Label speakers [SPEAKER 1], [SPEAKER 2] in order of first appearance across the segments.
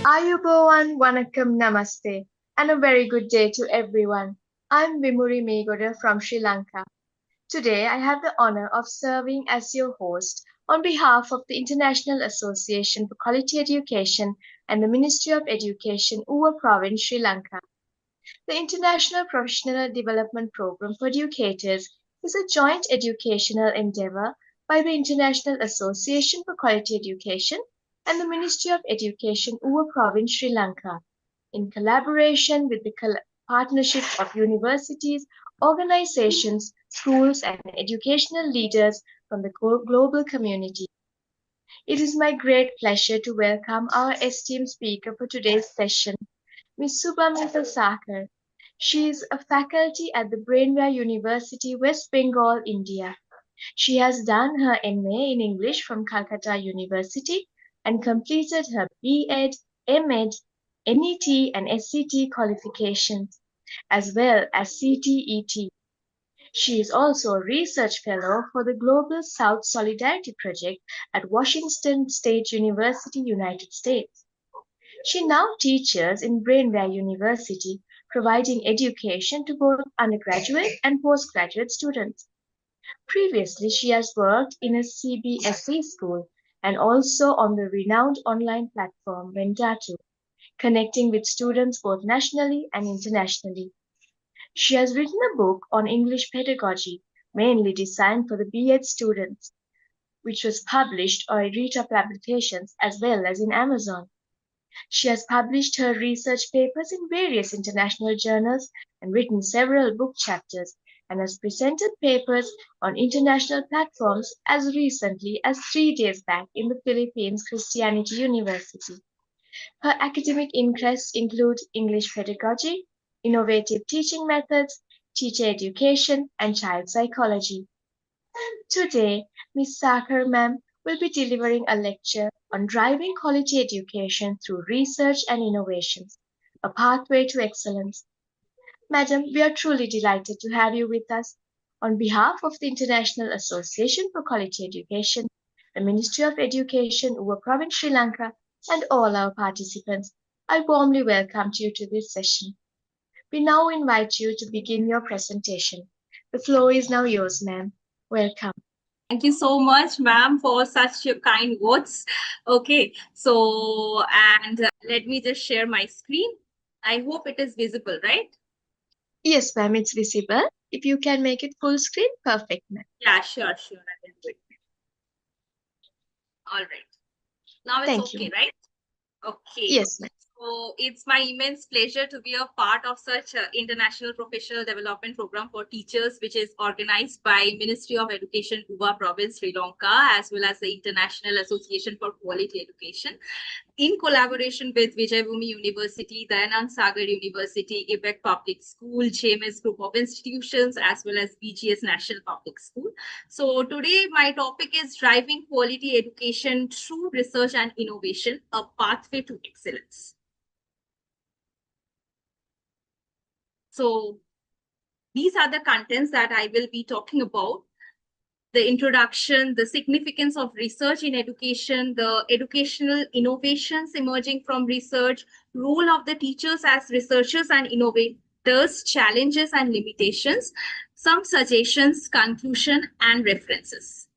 [SPEAKER 1] Ayubowan Vanakkam Namaste, and a very good day to everyone. I'm Vimuri Megoda from Sri Lanka. Today, I have the honor of serving as your host on behalf of the International Association for Quality Education and the Ministry of Education, Uva Province, Sri Lanka. The International Professional Development Program for Educators is a joint educational endeavor by the International Association for Quality Education and the Ministry of Education, Uva Province, Sri Lanka, in collaboration with the partnership of universities, organizations, schools, and educational leaders from the global community. It is my great pleasure to welcome our esteemed speaker for today's session, Ms. Subhamita Sakar. She is a faculty at the Brainware University, West Bengal, India. She has done her MA in English from Calcutta University and completed her B.Ed, M.Ed, NET and SCT qualifications, as well as CTET. She is also a research fellow for the Global South Solidarity Project at Washington State University, United States. She now teaches in Brainware University, providing education to both undergraduate and postgraduate students. Previously, she has worked in a CBSE school and also on the renowned online platform Vendatu, connecting with students both nationally and internationally. She has written a book on English pedagogy, mainly designed for the B.Ed students, which was published or Rita Publications as well as in Amazon. She has published her research papers in various international journals and written several book chapters and has presented papers on international platforms as recently as 3 days back in the Philippines Christianity University. Her academic interests include English pedagogy, innovative teaching methods, teacher education, and child psychology. Today, Ms. Sakar ma'am will be delivering a lecture on driving quality education through research and innovations, a pathway to excellence. Madam, we are truly delighted to have you with us. On behalf of the International Association for Quality Education, the Ministry of Education, Uva Province, Sri Lanka, and all our participants, I warmly welcome you to this session. We now invite you to begin your presentation. The floor is now yours, ma'am. Welcome.
[SPEAKER 2] Thank you so much, ma'am, for such kind words. Okay, so let me just share my screen. I hope it is visible, right?
[SPEAKER 1] Yes, ma'am, it's visible. If you can make it full screen, perfect, ma'am.
[SPEAKER 2] Yeah, sure, I will do it. All right. Now it's
[SPEAKER 1] Thank
[SPEAKER 2] okay,
[SPEAKER 1] you.
[SPEAKER 2] right? Okay.
[SPEAKER 1] Yes, ma'am.
[SPEAKER 2] So it's my immense pleasure to be a part of such an international professional development program for teachers, which is organized by Ministry of Education, Uva Province, Sri Lanka, as well as the International Association for Quality Education, in collaboration with Vijayabhumi University, Dayanand Sagar University, IBEC Public School, JMS Group of Institutions, as well as BGS National Public School. So today my topic is driving quality education through research and innovation, a pathway to excellence. So these are the contents that I will be talking about. The introduction, the significance of research in education, the educational innovations emerging from research, role of the teachers as researchers and innovators, challenges and limitations, some suggestions, conclusion, and references.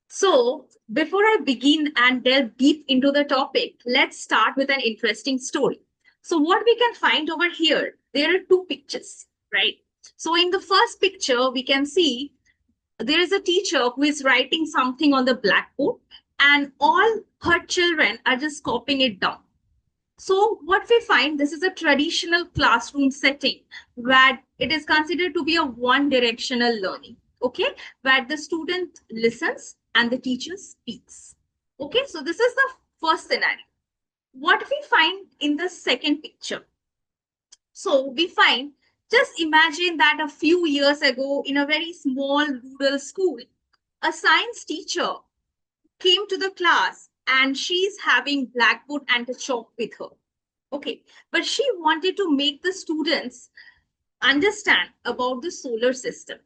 [SPEAKER 2] So, before I begin and delve deep into the topic, let's start with an interesting story. So, what we can find over here, there are two pictures, right? So, in the first picture, we can see there is a teacher who is writing something on the blackboard and all her children are just copying it down. So what we find, this is a traditional classroom setting where it is considered to be a one directional learning, okay, where the student listens and the teacher speaks. Okay, so this is the first scenario. What we find in the second picture, so we find, just imagine that a few years ago in a very small rural school, a science teacher came to the class and she's having blackboard and a chalk with her. Okay, but she wanted to make the students understand about the solar system.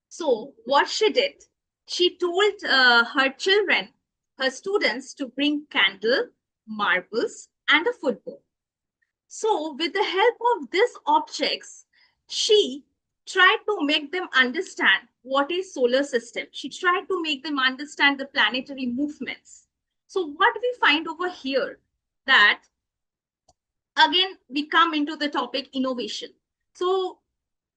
[SPEAKER 2] So what she did, she told her children, her students, to bring candle, marbles, and a football. So with the help of these objects, she tried to make them understand what is solar system. She tried to make them understand the planetary movements. So what we find over here, that again we come into the topic innovation. So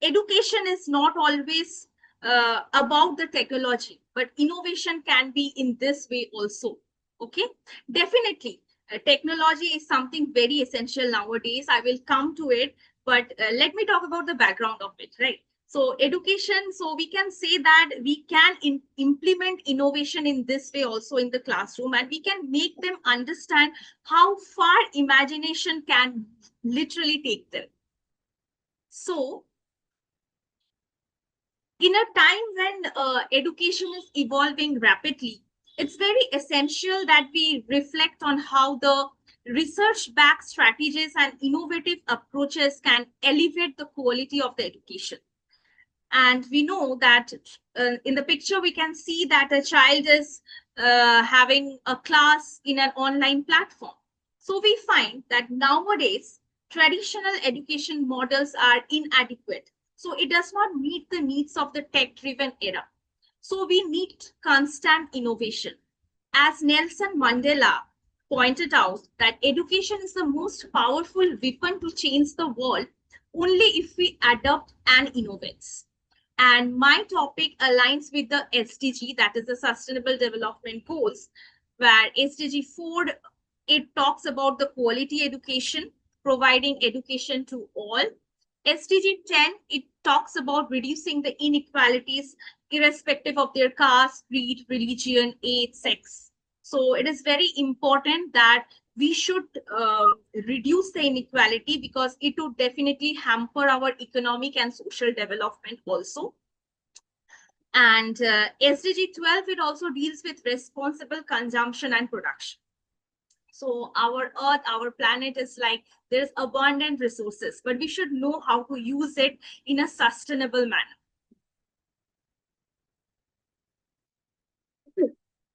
[SPEAKER 2] education is not always about the technology, but innovation can be in this way also. Okay, definitely. Technology is something very essential nowadays. I will come to it, but let me talk about the background of it, right? So education, so we can say that we can implement innovation in this way also in the classroom, and we can make them understand how far imagination can literally take them. So in a time when education is evolving rapidly, it's very essential that we reflect on how the research-backed strategies and innovative approaches can elevate the quality of the education. And we know that in the picture, we can see that a child is having a class in an online platform. So we find that nowadays, traditional education models are inadequate. So it does not meet the needs of the tech-driven era. So we need constant innovation. As Nelson Mandela pointed out, that education is the most powerful weapon to change the world only if we adapt and innovate. And my topic aligns with the SDG, that is the Sustainable Development Goals, where SDG 4, it talks about the quality education, providing education to all. SDG 10, it talks about reducing the inequalities irrespective of their caste, creed, religion, age, sex. So it is very important that we should reduce the inequality, because it would definitely hamper our economic and social development also. And SDG 12, it also deals with responsible consumption and production. So our earth, our planet is like, there's abundant resources, but we should know how to use it in a sustainable manner.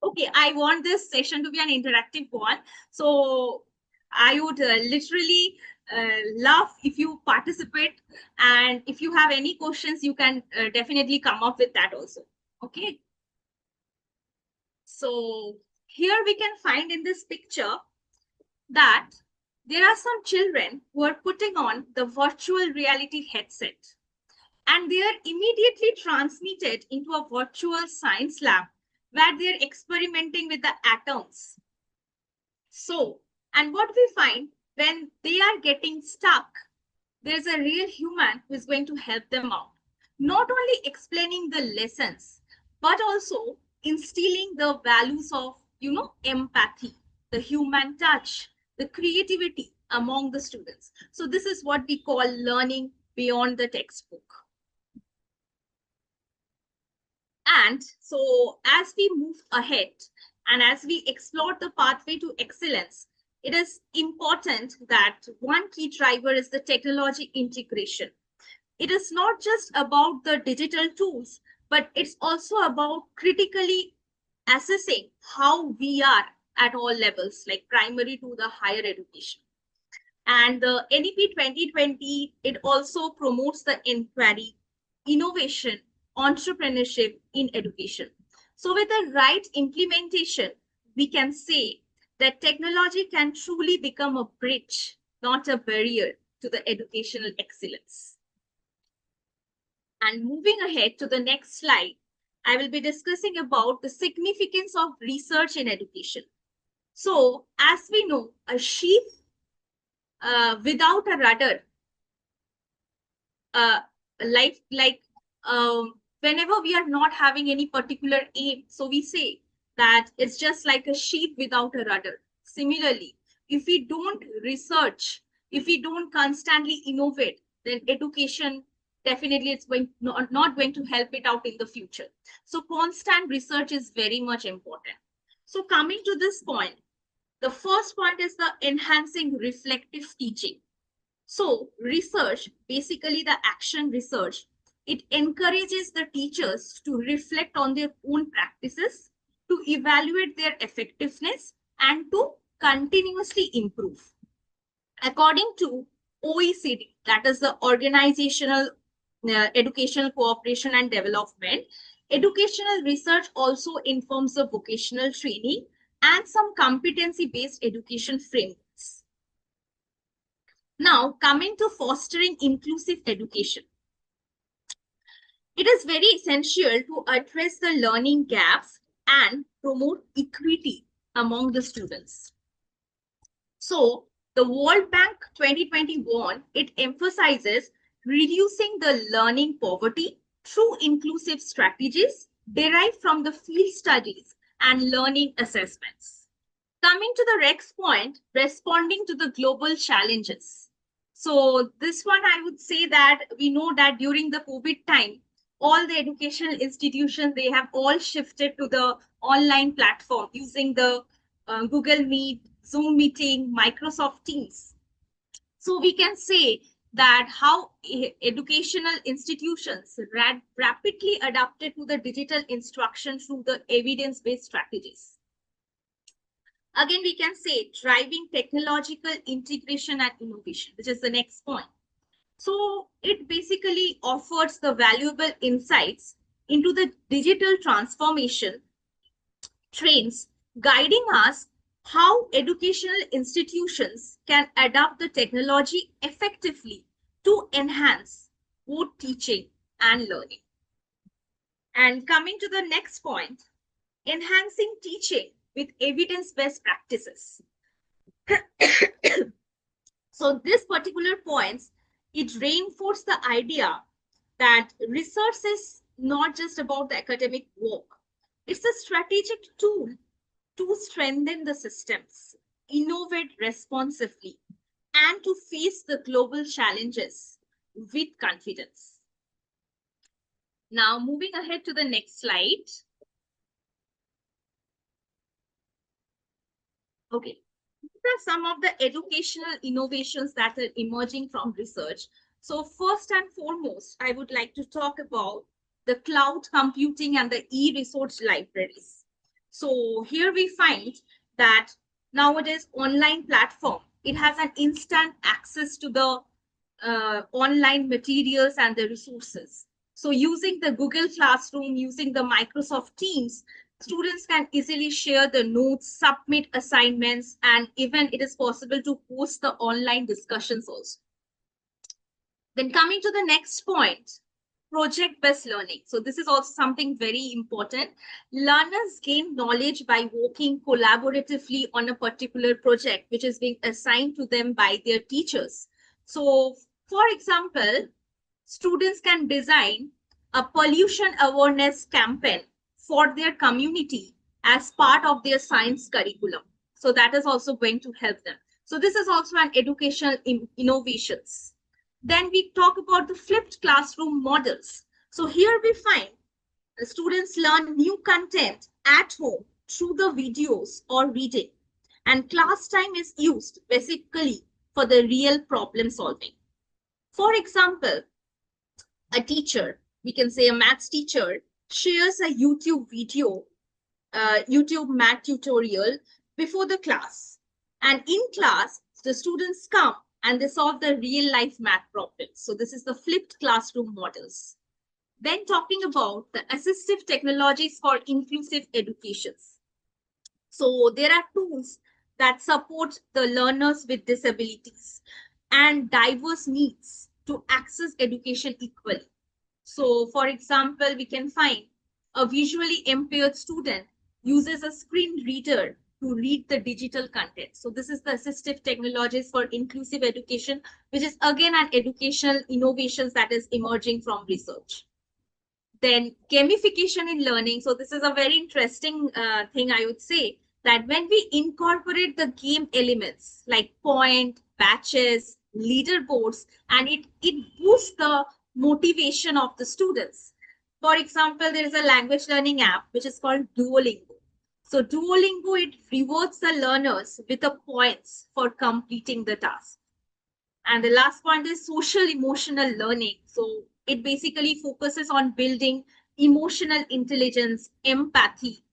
[SPEAKER 2] Okay, I want this session to be an interactive one. So I would literally love if you participate, and if you have any questions, you can definitely come up with that also. Okay. So here we can find in this picture that there are some children who are putting on the virtual reality headset, and they are immediately transmitted into a virtual science lab where they're experimenting with the atoms. So, and what we find, when they are getting stuck, there's a real human who is going to help them out. Not only explaining the lessons, but also instilling the values of, empathy, the human touch, the creativity among the students. So this is what we call learning beyond the textbook. And so as we move ahead and as we explore the pathway to excellence, it is important that one key driver is the technology integration. It is not just about the digital tools, but it's also about critically assessing how we are at all levels, like primary to the higher education. And the NEP 2020, it also promotes the inquiry, innovation, entrepreneurship in education. So with the right implementation, we can say that technology can truly become a bridge, not a barrier to the educational excellence. And moving ahead to the next slide, I will be discussing about the significance of research in education. So as we know, a ship without a rudder, whenever we are not having any particular aim, so we say that it's just like a ship without a rudder. Similarly, if we don't research, if we don't constantly innovate, then education definitely it's not going to help it out in the future. So constant research is very much important. So coming to this point, the first point is the enhancing reflective teaching. So research, basically the action research, it encourages the teachers to reflect on their own practices, to evaluate their effectiveness, and to continuously improve. According to OECD, that is the Organizational Educational Cooperation and Development, educational research also informs the vocational training and some competency-based education frameworks. Now, coming to fostering inclusive education. It is very essential to address the learning gaps and promote equity among the students. So, the World Bank 2021, it emphasizes reducing the learning poverty through inclusive strategies derived from the field studies and learning assessments. Coming to the next point, responding to the global challenges. So this one, I would say that we know that during the COVID time, all the educational institutions, they have all shifted to the online platform using the Google Meet, Zoom meeting, Microsoft Teams. So we can say that how educational institutions rapidly adapted to the digital instruction through the evidence-based strategies. Again, we can say driving technological integration and innovation, which is the next point. So it basically offers the valuable insights into the digital transformation trends, guiding us how educational institutions can adapt the technology effectively to enhance both teaching and learning. And coming to the next point, enhancing teaching with evidence-based practices. So this particular points, it reinforced the idea that research is not just about the academic work. It's a strategic tool to strengthen the systems, innovate responsively, and to face the global challenges with confidence. Now, moving ahead to the next slide. Okay, these are some of the educational innovations that are emerging from research. So first and foremost, I would like to talk about the cloud computing and the e-resource libraries. So here we find that nowadays online platform, it has an instant access to the online materials and the resources. So using the Google Classroom, using the Microsoft Teams, students can easily share the notes, submit assignments, and even it is possible to host the online discussions also. Then coming to the next point, project-based learning. So this is also something very important. Learners gain knowledge by working collaboratively on a particular project, which is being assigned to them by their teachers. So for example, students can design a pollution awareness campaign for their community as part of their science curriculum. So that is also going to help them. So this is also an educational innovations. Then we talk about the flipped classroom models. So here we find the students learn new content at home through the videos or reading. And class time is used basically for the real problem solving. For example, a teacher, we can say a maths teacher, shares a YouTube video, YouTube math tutorial before the class. And in class, the students come and they solve the real life math problems. So this is the flipped classroom models. Then talking about the assistive technologies for inclusive educations. So there are tools that support the learners with disabilities and diverse needs to access education equally. So for example, we can find a visually impaired student uses a screen reader to read the digital content. So this is the assistive technologies for inclusive education, which is again an educational innovations that is emerging from research. Then gamification in learning. So this is a very interesting thing, I would say, that when we incorporate the game elements like point, batches, leaderboards, and it boosts the motivation of the students. For example, there is a language learning app which is called Duolingo. So Duolingo, it rewards the learners with the points for completing the task. And the last point is social emotional learning. So it basically focuses on building emotional intelligence, empathy,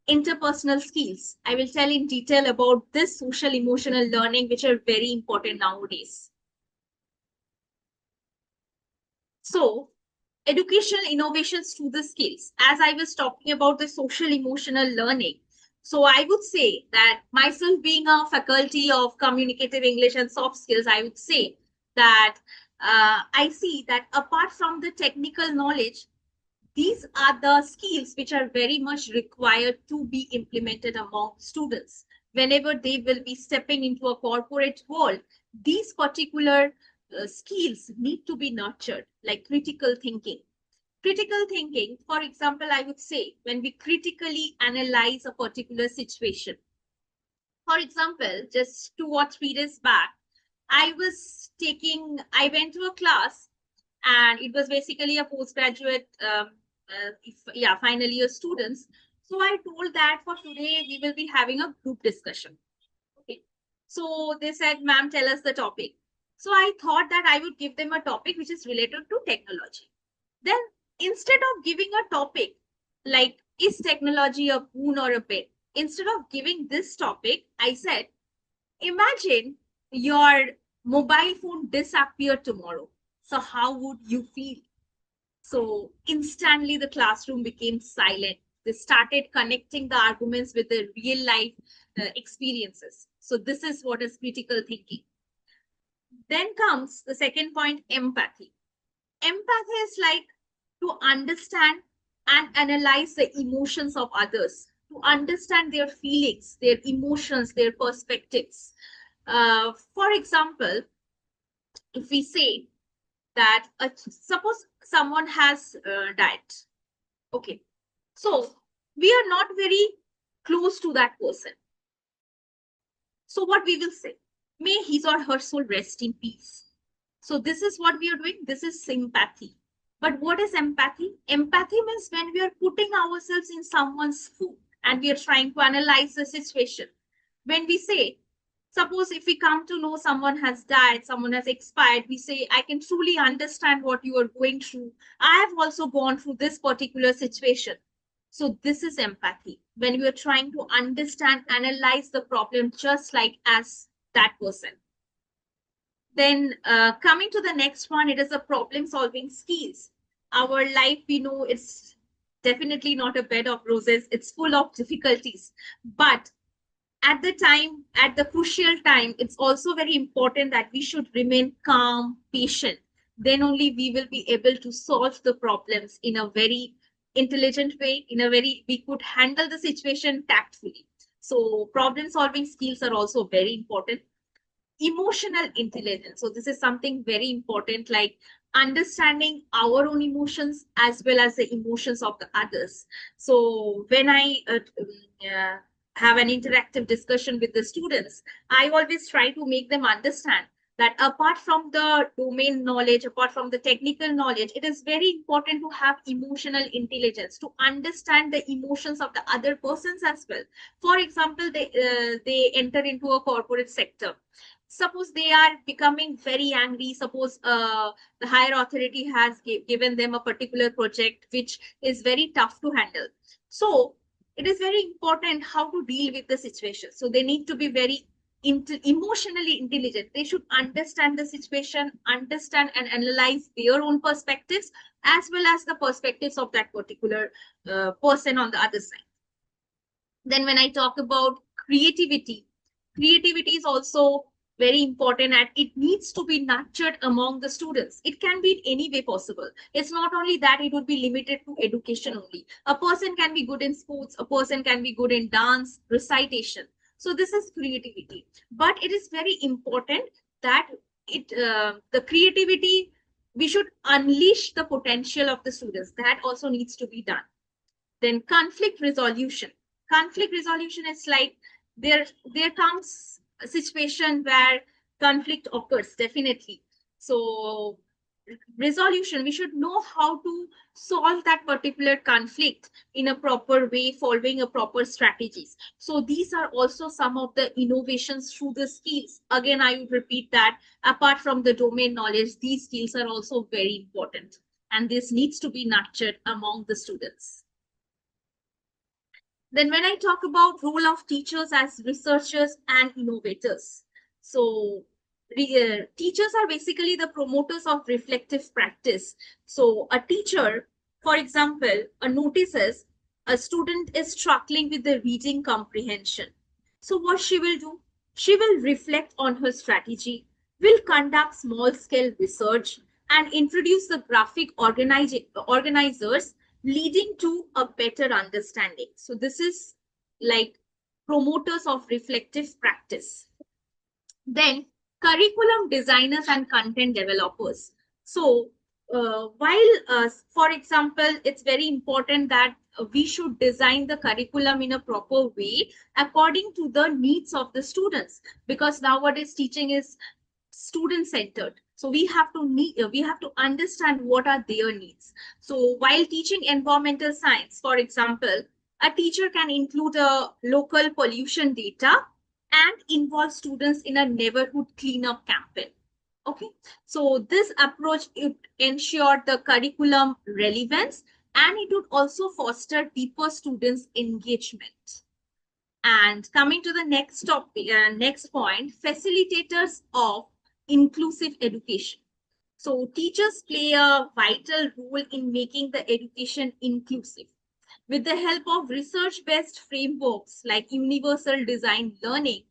[SPEAKER 2] interpersonal skills. I will tell in detail about this social emotional learning, which are very important nowadays. So, educational innovations through the skills. As I was talking about the social emotional learning, so I would say that myself being a faculty of communicative English and soft skills, I would say that I see that apart from the technical knowledge, these are the skills which are very much required to be implemented among students. Whenever they will be stepping into a corporate world, these particular skills need to be nurtured, like critical thinking. Critical thinking, for example, I would say when we critically analyze a particular situation. For example, just 2 or 3 days back, I went to a class and it was basically a postgraduate, final year students. So I told that for today we will be having a group discussion. Okay. So they said, "Ma'am, tell us the topic." So I thought that I would give them a topic which is related to technology. Then instead of giving a topic like, is technology a boon or a bane? Instead of giving this topic, I said, imagine your mobile phone disappeared tomorrow. So how would you feel? So instantly the classroom became silent. They started connecting the arguments with the real life experiences. So this is what is critical thinking. Then comes the second point, empathy. Empathy is like to understand and analyze the emotions of others, to understand their feelings, their emotions, their perspectives. For example, if we say that suppose someone has died, okay, so we are not very close to that person. So what we will say, may his or her soul rest in peace. So this is what we are doing. This is sympathy. But what is empathy? Empathy means when we are putting ourselves in someone's foot and we are trying to analyze the situation. When we say, suppose if we come to know someone has died, someone has expired, we say, I can truly understand what you are going through. I have also gone through this particular situation. So this is empathy. When we are trying to understand, analyze the problem just like as that person. Then coming to the next one, it is a problem solving skills. Our life, we know, it's definitely not a bed of roses. It's full of difficulties. But at the time, at the crucial time, it's also very important that we should remain calm, patient. Then only we will be able to solve the problems in a very intelligent way, we could handle the situation tactfully. So problem solving skills are also very important. Emotional intelligence. So this is something very important, like understanding our own emotions as well as the emotions of the others. So when I have an interactive discussion with the students, I always try to make them understand that apart from the domain knowledge, apart from the technical knowledge, it is very important to have emotional intelligence, to understand the emotions of the other persons as well. For example, they enter into a corporate sector. Suppose they are becoming very angry. Suppose the higher authority has given them a particular project which is very tough to handle. So it is very important how to deal with the situation. So they need to be very emotionally intelligent. They should understand the situation, understand and analyze their own perspectives as well as the perspectives of that particular person on the other side. Then when I talk about creativity, creativity is also very important and it needs to be nurtured among the students. It can be in any way possible. It's not only that it would be limited to education only. A person can be good in sports, a person can be good in dance, recitation. So this is creativity. But it is very important that the creativity, we should unleash the potential of the students. That also needs to be done. Then conflict resolution. Conflict resolution is like there comes a situation where conflict occurs, definitely. So resolution, we should know how to solve that particular conflict in a proper way, following a proper strategies. So these are also some of the innovations through the skills. Again, I would repeat that apart from the domain knowledge, these skills are also very important and this needs to be nurtured among the students. Then when I talk about role of teachers as researchers and innovators, so teachers are basically the promoters of reflective practice. So a teacher, for example, notices a student is struggling with the reading comprehension. So what she will do? She will reflect on her strategy, will conduct small scale research, and introduce the graphic organizers leading to a better understanding. So this is like promoters of reflective practice. Then curriculum designers and content developers. So for example, it's very important that we should design the curriculum in a proper way according to the needs of the students, because nowadays teaching is student centered. So we have to understand what are their needs. So while teaching environmental science, for example, a teacher can include a local pollution data and involve students in a neighborhood cleanup campaign. Okay, so this approach would ensure the curriculum relevance, and it would also foster deeper students engagement. And coming to the next topic, next point, facilitators of inclusive education. So teachers play a vital role in making the education inclusive. With the help of research-based frameworks like universal design learning,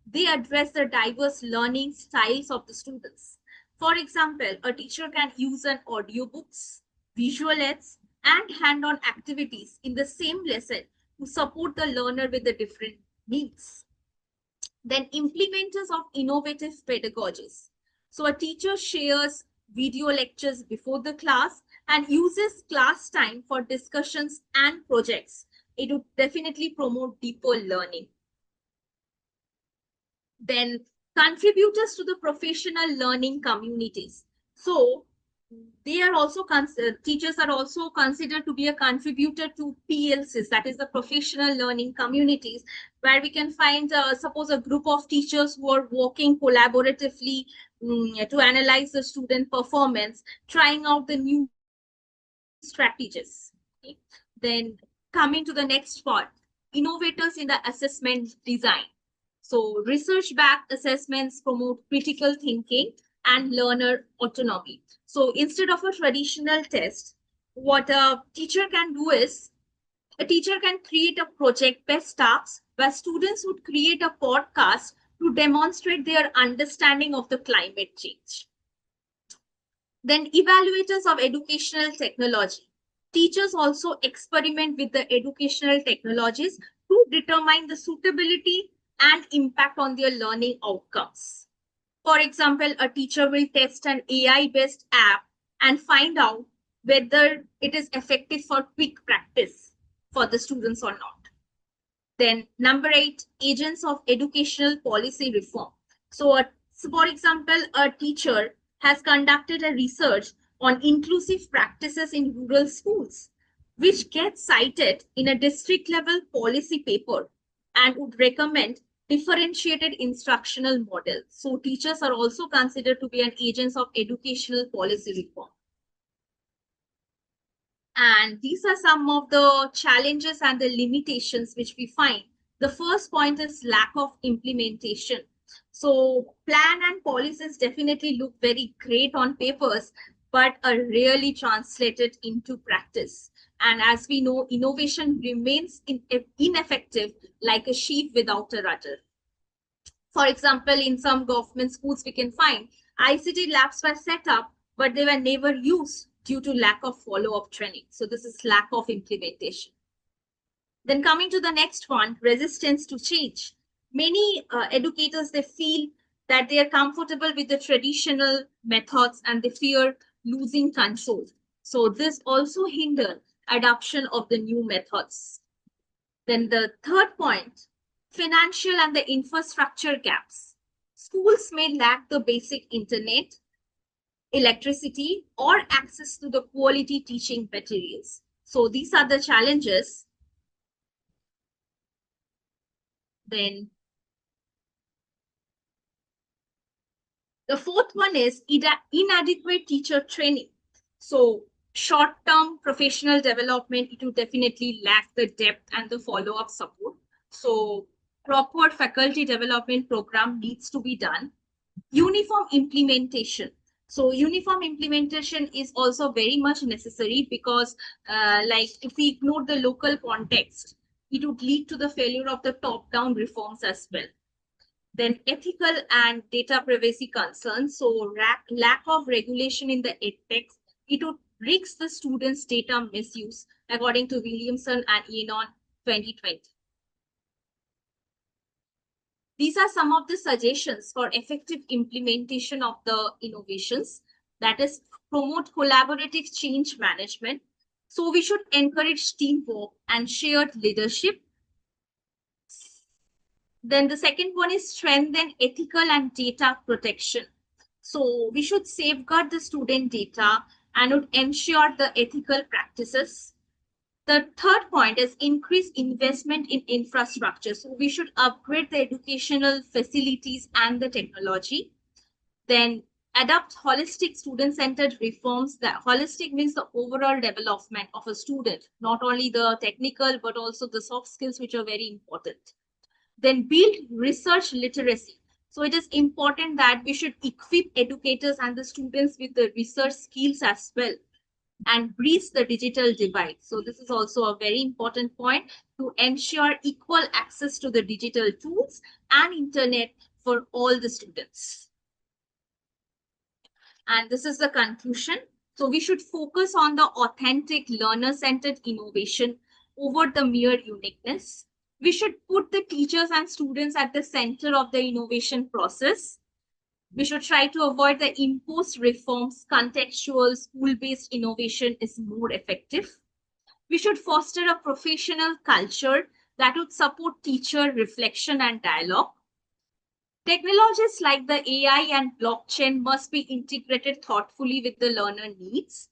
[SPEAKER 2] they address the diverse learning styles of the students. For example, a teacher can use an audiobooks, visual aids, and hand-on activities in the same lesson to support the learner with the different needs. Then implementers of innovative pedagogies. So a teacher shares video lectures before the class and uses class time for discussions and projects. It would definitely promote deeper learning. Then contributors to the professional learning communities. So they are also teachers are also considered to be a contributor to PLCs, that is the professional learning communities, where we can find suppose a group of teachers who are working collaboratively to analyze the student performance, trying out the new strategies. Okay. Then coming to the next part, innovators in the assessment design. So research-backed assessments promote critical thinking and learner autonomy. So instead of a traditional test, what a teacher can do is a teacher can create a project-based tasks where students would create a podcast to demonstrate their understanding of the climate change. Then evaluators of educational technology. Teachers also experiment with the educational technologies to determine the suitability and impact on their learning outcomes. For example, a teacher will test an AI-based app and find out whether it is effective for quick practice for the students or not. Then number 8, agents of educational policy reform. So for example, a teacher has conducted a research on inclusive practices in rural schools, which gets cited in a district level policy paper and would recommend differentiated instructional model. So teachers are also considered to be an agents of educational policy reform. And these are some of the challenges and the limitations which we find. The first point is lack of implementation. So plan and policies definitely look very great on papers, but are rarely translated into practice. And as we know, innovation remains ineffective like a sheep without a rudder. For example, in some government schools, we can find ICT labs were set up, but they were never used due to lack of follow-up training. So this is lack of implementation. Then coming to the next one, resistance to change. Many educators, they feel that they are comfortable with the traditional methods and they fear losing control. So this also hinders adoption of the new methods. Then the third point, financial and the infrastructure gaps. Schools may lack the basic internet, electricity, or access to the quality teaching materials. So these are the challenges. Then the fourth one is inadequate teacher training. So Short-term professional development, it will definitely lack the depth and the follow-up support. So proper faculty development program needs to be done. Uniform implementation. So uniform implementation is also very much necessary because like if we ignore the local context, it would lead to the failure of the top-down reforms as well. Then ethical and data privacy concerns. So lack of regulation in the edtech, it would risk the students' data misuse, according to Williamson and Enon 2020. These are some of the suggestions for effective implementation of the innovations. That is, promote collaborative change management. So we should encourage teamwork and shared leadership. Then the second one is strengthen ethical and data protection. So we should safeguard the student data and would ensure the ethical practices. The third point is increase investment in infrastructure. So we should upgrade the educational facilities and the technology. Then adopt holistic student-centered reforms. That holistic means the overall development of a student, not only the technical, but also the soft skills, which are very important. Then build research literacy. So it is important that we should equip educators and the students with the research skills as well, and bridge the digital divide. So this is also a very important point to ensure equal access to the digital tools and internet for all the students. And this is the conclusion. So we should focus on the authentic learner-centered innovation over the mere uniqueness. We should put the teachers and students at the center of the innovation process. We should try to avoid the imposed reforms. Contextual, school-based innovation is more effective. We should foster a professional culture that would support teacher reflection and dialogue. Technologies like the AI and blockchain must be integrated thoughtfully with the learner needs.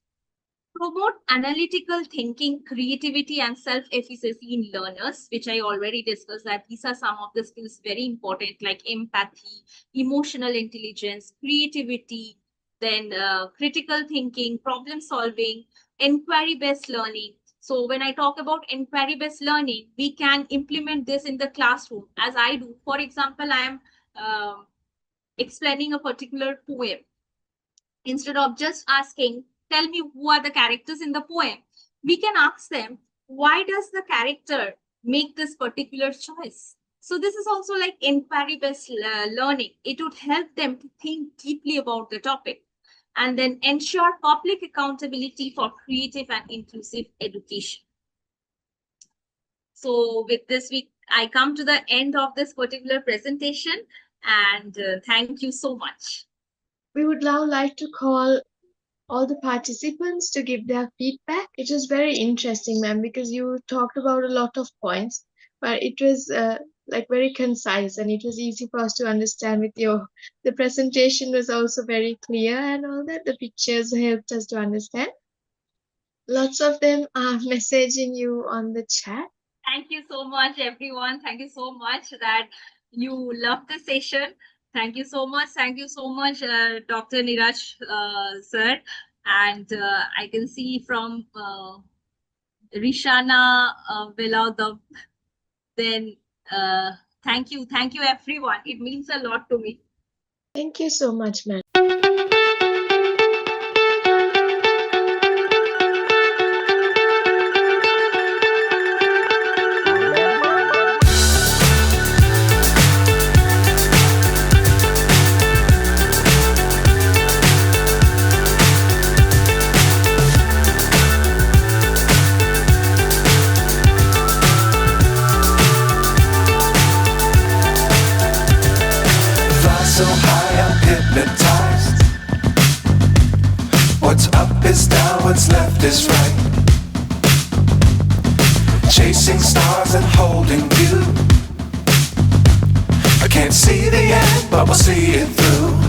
[SPEAKER 2] Promote analytical thinking, creativity, and self-efficacy in learners, which I already discussed that these are some of the skills very important, like empathy, emotional intelligence, creativity, then critical thinking, problem solving, inquiry-based learning. So when I talk about inquiry-based learning, we can implement this in the classroom as I do. For example, I am explaining a particular poem. Instead of just asking, tell me who are the characters in the poem, we can ask them, why does the character make this particular choice? So this is also like inquiry-based learning. It would help them to think deeply about the topic and then ensure public accountability for creative and inclusive education. So with this, I come to the end of this particular presentation, and thank you so much.
[SPEAKER 1] We would now like to call all the participants to give their feedback. It was very interesting, ma'am, because you talked about a lot of points, but it was like very concise and it was easy for us to understand with the presentation was also very clear and all that. The pictures helped us to understand. Lots of them are messaging you on the chat.
[SPEAKER 2] Thank you so much, everyone. Thank you so much that you loved the session. Thank you so much. Thank you so much, Dr. Niraj, sir. And I can see from Rishana Velaudav, then thank you, everyone. It means a lot to me.
[SPEAKER 1] Thank you so much, ma'am.
[SPEAKER 3] So high, I'm hypnotized. What's up is down, what's left is right. Chasing stars and holding you. I can't see the end, but we'll see it through.